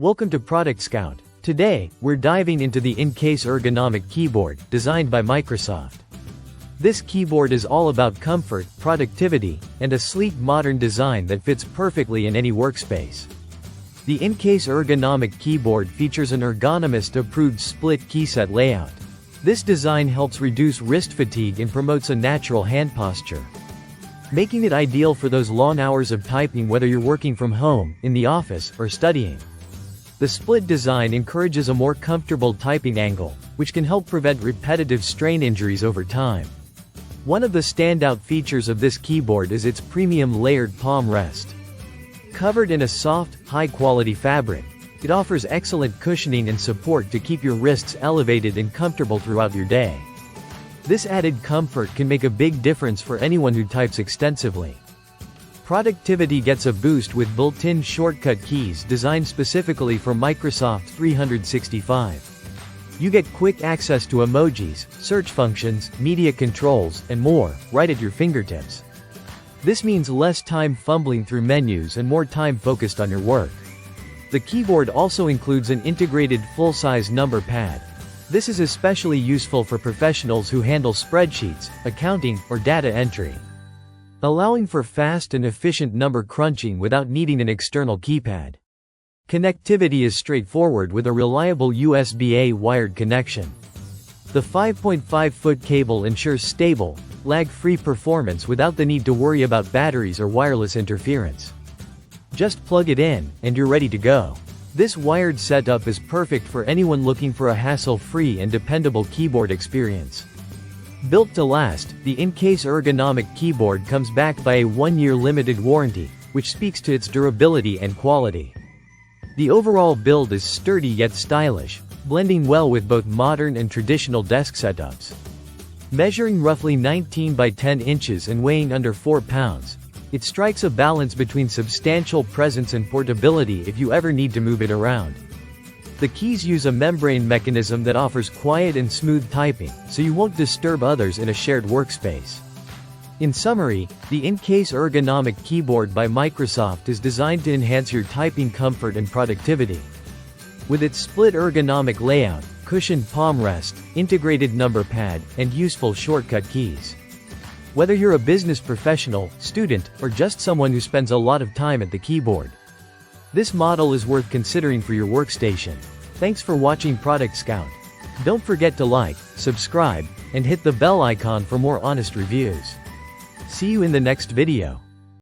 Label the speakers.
Speaker 1: Welcome to Product Scout. Today, we're diving into the Incase Ergonomic Keyboard, designed by Microsoft. This keyboard is all about comfort, productivity, and a sleek modern design that fits perfectly in any workspace. The Incase Ergonomic Keyboard features an ergonomist-approved split keyset layout. This design helps reduce wrist fatigue and promotes a natural hand posture, making it ideal for those long hours of typing whether you're working from home, in the office, or studying. The split design encourages a more comfortable typing angle, which can help prevent repetitive strain injuries over time. One of the standout features of this keyboard is its premium layered palm rest. Covered in a soft, high-quality fabric, it offers excellent cushioning and support to keep your wrists elevated and comfortable throughout your day. This added comfort can make a big difference for anyone who types extensively. Productivity gets a boost with built-in shortcut keys designed specifically for Microsoft 365. You get quick access to emojis, search functions, media controls, and more, right at your fingertips. This means less time fumbling through menus and more time focused on your work. The keyboard also includes an integrated full-size number pad. This is especially useful for professionals who handle spreadsheets, accounting, or data entry, allowing for fast and efficient number crunching without needing an external keypad. Connectivity is straightforward with a reliable USB-A wired connection. The 5.5-foot cable ensures stable, lag-free performance without the need to worry about batteries or wireless interference. Just plug it in, and you're ready to go. This wired setup is perfect for anyone looking for a hassle-free and dependable keyboard experience. Built to last, the Incase Ergonomic Keyboard comes backed by a 1-year limited warranty, which speaks to its durability and quality. The overall build is sturdy yet stylish, blending well with both modern and traditional desk setups. Measuring roughly 19 by 10 inches and weighing under 4 pounds, it strikes a balance between substantial presence and portability if you ever need to move it around. The keys use a membrane mechanism that offers quiet and smooth typing, so you won't disturb others in a shared workspace. In summary, the Incase Ergonomic Keyboard by Microsoft is designed to enhance your typing comfort and productivity. With its split ergonomic layout, cushioned palm rest, integrated number pad, and useful shortcut keys. Whether you're a business professional, student, or just someone who spends a lot of time at the keyboard, this model is worth considering for your workstation. Thanks for watching Product Scout. Don't forget to like, subscribe, and hit the bell icon for more honest reviews. See you in the next video.